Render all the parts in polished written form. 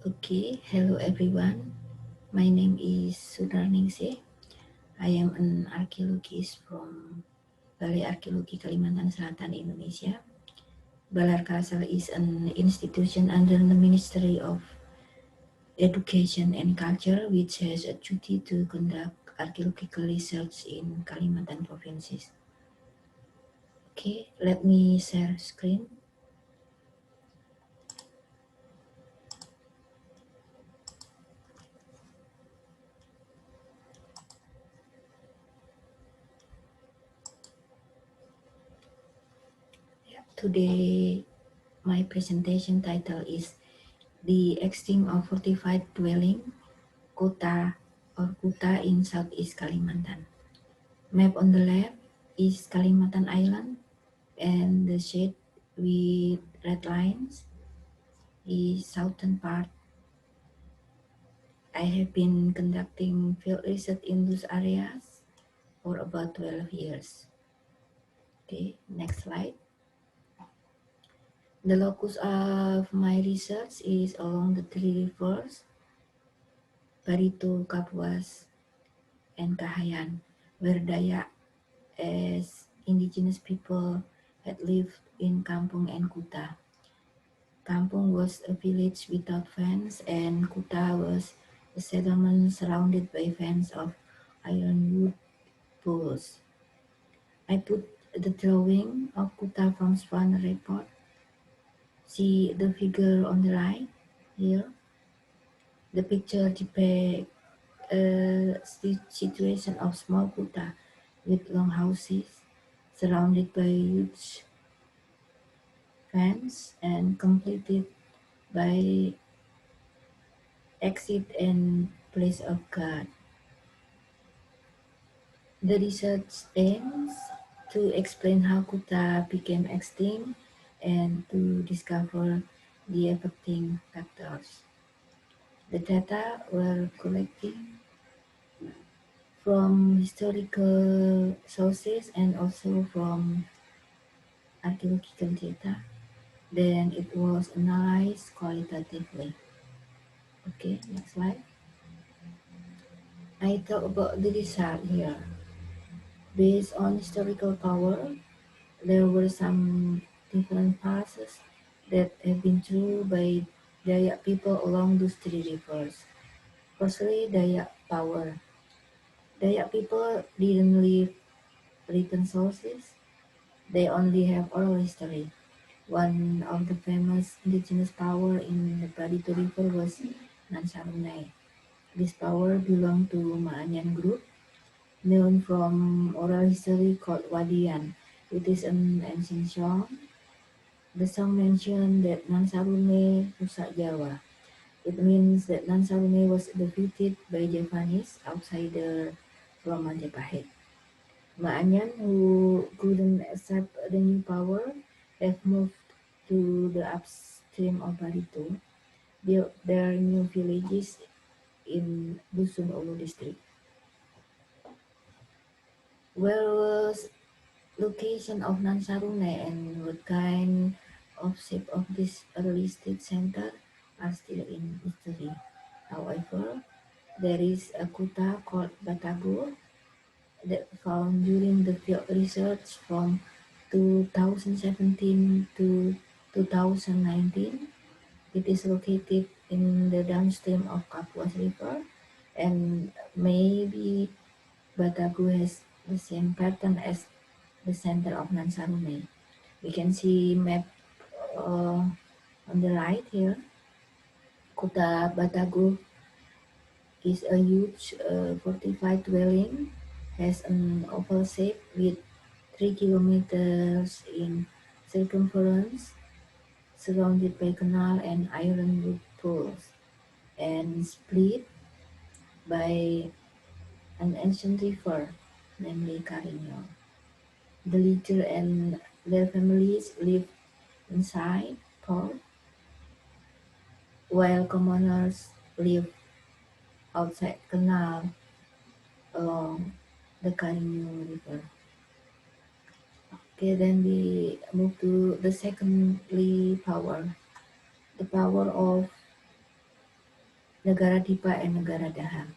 Okay, hello everyone. My name is Sunarningsih. I am an archaeologist from Balai Arkeologi Kalimantan Selatan, Indonesia. Balai Kalsel is an institution under the Ministry of Education and Culture, which has a duty to conduct archaeological research in Kalimantan provinces. Okay, let me share screen. Today, my presentation title is The Extinct of Fortified Dwelling, Kotta or Kuta in Southeast Kalimantan. Map on the left is Kalimantan Island, and the shade with red lines is southern part. I have been conducting field research in those areas for about 12 years. Okay, next slide. The locus of my research is along the three rivers, Barito, Kapuas, and Kahayan, where Dayak as indigenous people had lived in Kampung and Kuta. Kampung was a village without fence, and Kuta was a settlement surrounded by fence of ironwood poles. I put the drawing of Kuta from Swan report. See the figure on the right here. The picture depicts a situation of small Kuta with long houses surrounded by huge fence and completed by exit and place of God. The research aims to explain how Kuta became extinct and to discover the affecting factors. The data were collected from historical sources and also from archaeological data. Then it was analyzed qualitatively. Okay, next slide. I talk about the result here. Based on historical power, there were some different passes that have been true by Dayak people along those three rivers. Firstly, Dayak power. Dayak people didn't leave written sources, they only have oral history. One of the famous indigenous power in the Barito River was Nansarunai. This power belonged to Maanyan group, known from oral history called Wadian. It is an ancient song. The song mentioned that Nansarune rusak Jawa. It means that Nansarune was defeated by Javanese outsider from Majapahit. Maanyan, who couldn't accept the new power, have moved to the upstream of Barito, built their new villages in Dusun Ulu district. Where was location of Nansarune and what kind of shape of this early state center are still in history. However, there is a kuta called Batago that found during the field research from 2017 to 2019. It is located in the downstream of Kapuas River, and maybe Batago has the same pattern as the center of Nansarune. We can see map on the right here. Kota Batago is a huge fortified dwelling, has an oval shape with 3 kilometers in circumference, surrounded by canal and ironwood poles, and split by an ancient river, namely Colonial. The leader and their families live inside port, while commoners live outside canal along the Colonial River. Okay, then we move to the secondly power. The power of Negara Dipa and Negara Daha.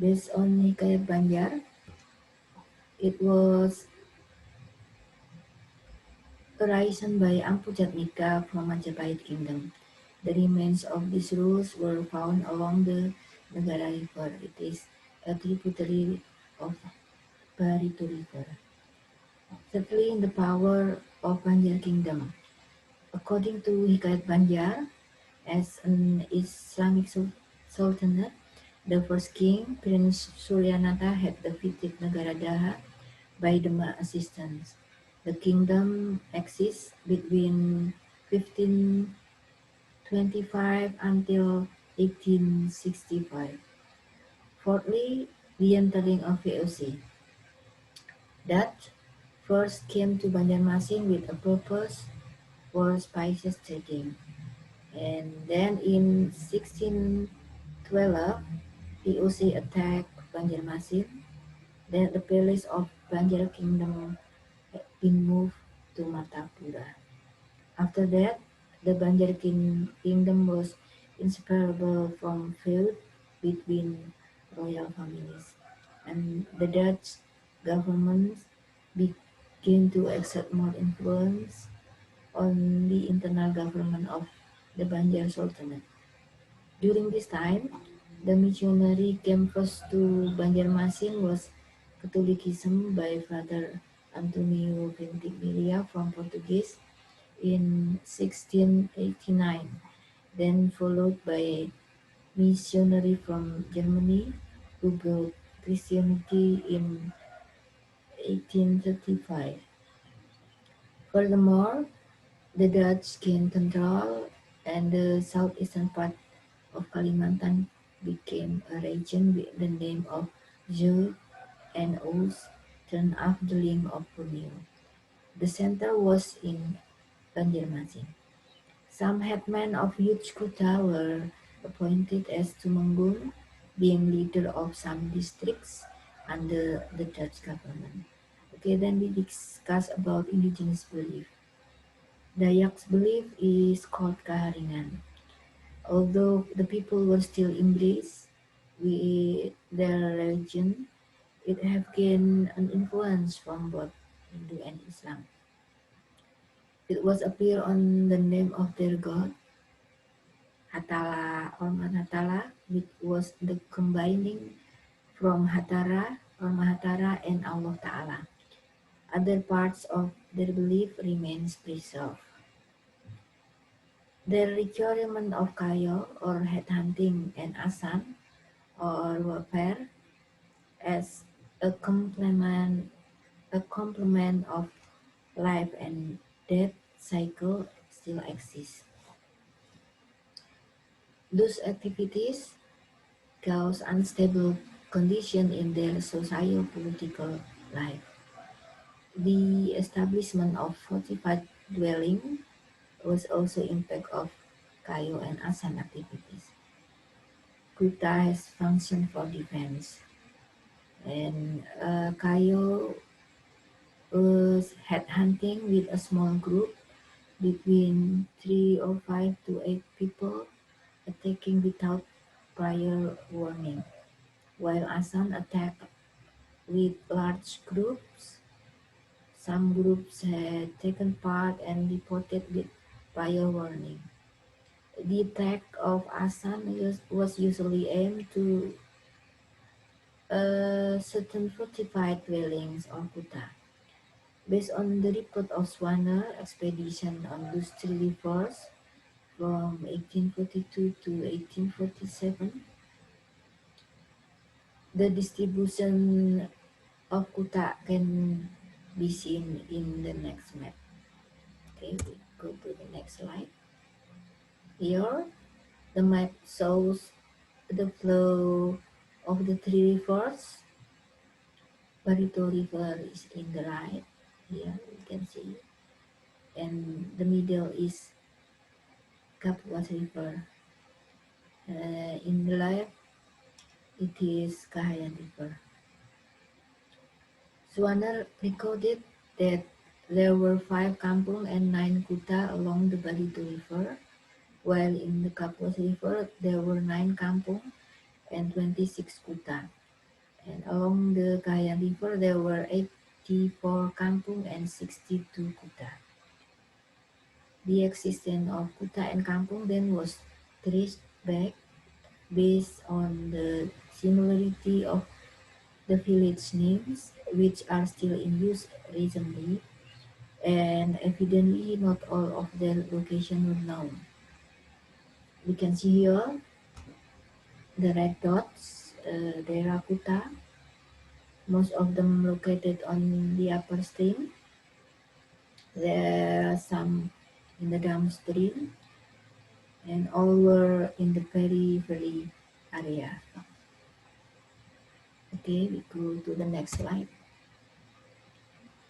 Based on Hikayat Banjar, it was arisen by Ampu Jatmika from Majapahit Kingdom. The remains of these rules were found along the Negara River. It is a tributary of Barito River, settling the power of Banjar Kingdom. According to Hikayat Banjar, as an Islamic sultanate, the first king, Prince Suryanata, had defeated Negara Daha by the assistance. The kingdom exists between 1525 until 1865. Fourthly, the entering of VOC. Dutch first came to Banjarmasin with a purpose for spices trading. And then in 1612, VOC attacked Banjarmasin. Then the palace of Banjar Kingdom had been moved to Martapura. After that, the Banjar Kingdom was inseparable from feud between royal families, and the Dutch government began to exert more influence on the internal government of the Banjar Sultanate. During this time, the missionary came first to Banjarmasin was Catholicism by Father Antonio Ventibilia from Portuguese in 1689, then followed by missionary from Germany who brought Christianity in 1835. Furthermore, the Dutch gained control and the southeastern part of Kalimantan became a region with the name of Zeu and Oos, turned after of Borneo. The center was in Banjarmasin. Some headmen of huge Kuta were appointed as Toemenggung, being leader of some districts under the Dutch government. Okay, then we discuss about indigenous belief. Dayak's belief is called Kahayan. Although the people were still embraced with their religion, it have gained an influence from both Hindu and Islam. It was appear on the name of their god, Hatala or Manhatala, which was the combining from Hatara or Mahatara and Allah Ta'ala. Other parts of their belief remains preserved. Their requirement of kayo or headhunting and asan or warfare as a complement of life and death cycle still exists. Those activities cause unstable condition in their socio-political life. The establishment of fortified dwelling was also impact of Kayo and Asan activities. Kuta has functioned for defense, and Kayo was headhunting with a small group between 3 or 5 to 8 people attacking without prior warning, while Asan attacked with large groups. Some groups had taken part and reported with prior warning. The attack of Asan was usually aimed to certain fortified dwellings or Kuta. Based on the report of Swanner expedition on those three rivers from 1842 to 1847, the distribution of Kuta can be seen in the next map. Okay, we go to the next slide. Here, the map shows the flow of the three rivers. Barito River is in the right. Here you can see, and the middle is Kapuas River. In the left, it is Kahayan River. Swanner recorded that there were 5 kampung and 9 kuta along the Barito River. while in the Kapuas River there were 9 kampung and 26 kuta. And along the Kahayan River there were 84 kampung and 62 kuta. The existence of kuta and kampung then was traced back based on the similarity of the village names, which are still in use recently, and evidently not all of their location were known. We can see here the red dots, daerah Kuta, most of them located on the upper stream. There are some in the downstream, and all were in the periphery area. Okay, we go to the next slide.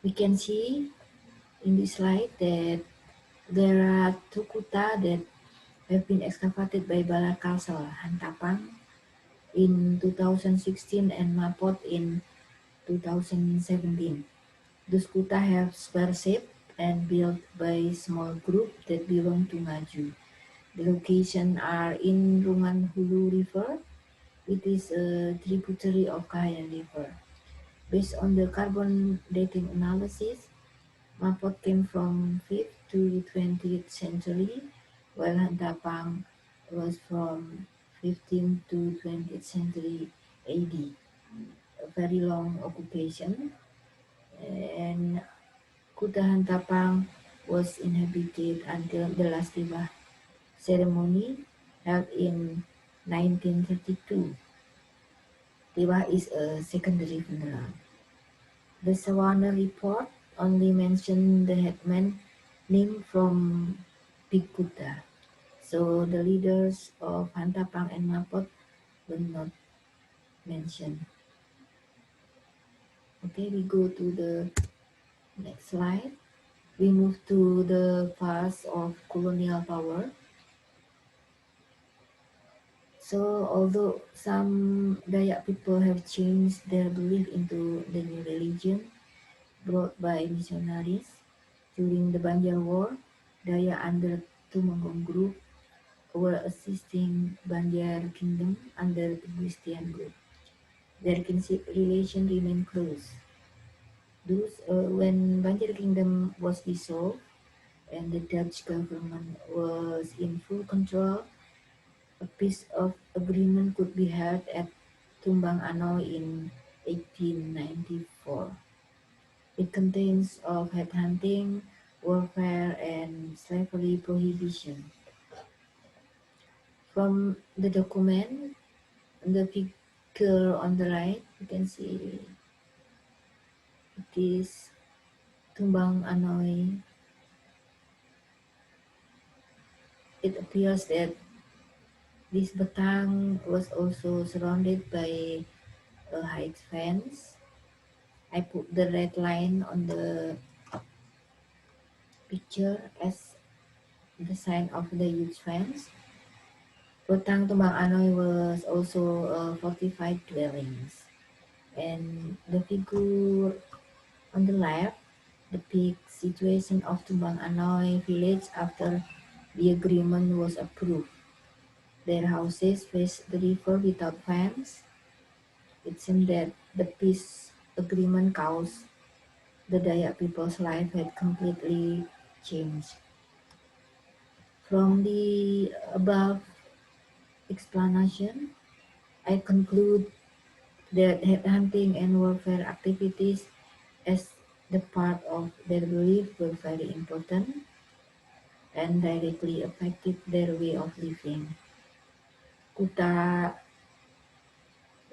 We can see in this slide that there are two kuta that have been excavated by Balai Kalsel Hantapang in 2016 and Mapot in 2017. Those kuta have square shape and built by small group that belong to Ngaju. The location are in Rungan Hulu River. It is a tributary of Kahayan River. Based on the carbon dating analysis, Mapot came from 5th to 20th century, while Hantapang was from 15th to 20th century AD. A very long occupation, and Kuta Hantapang was inhabited until the last Tiba ceremony held in 1932. Tiba is a secondary funeral. The Sawana report only mentioned the headman named from Big Kuta, so the leaders of Hantapang and Mapot were not mentioned. Okay, we go to the next slide. We move to the phase of colonial power. So although some Dayak people have changed their belief into the new religion brought by missionaries during the Banjar War, Dayak under Toemenggung group were assisting Banjar Kingdom under the Christian group. Their kinship relation remained close. Thus, when Banjar Kingdom was dissolved and the Dutch government was in full control, a piece of agreement could be held at Tumbang Anoi in 1894. It contains of headhunting, warfare, and slavery prohibition. From the document, the figure on the right, you can see it is Tumbang Anoi. It appears that this batang was also surrounded by a height fence. I put the red line on the picture as the sign of the huge fence. Batang Tumbang Anoi was also fortified dwellings. And the figure on the left depicts situation of Tumbang Anoi village after the agreement was approved. Their houses face the river without fence. It seemed that the peace agreement caused the Dayak people's life had completely changed. From the above explanation, I conclude that headhunting and warfare activities as the part of their belief were very important and directly affected their way of living. Kuta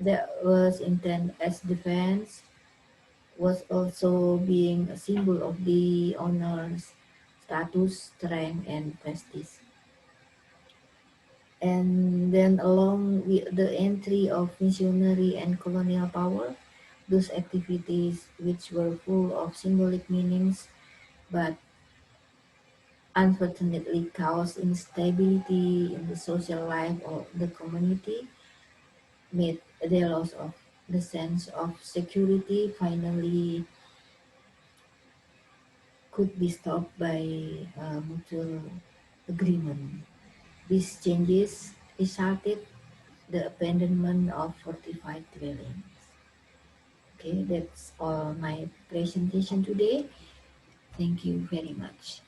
that was intended as defense was also being a symbol of the owner's status, strength, and prestige. And then along with the entry of missionary and colonial power, those activities which were full of symbolic meanings but unfortunately caused instability in the social life of the community made the loss of the sense of security finally could be stopped by mutual agreement. These changes resulted the abandonment of fortified dwellings. Okay, that's all my presentation today. Thank you very much.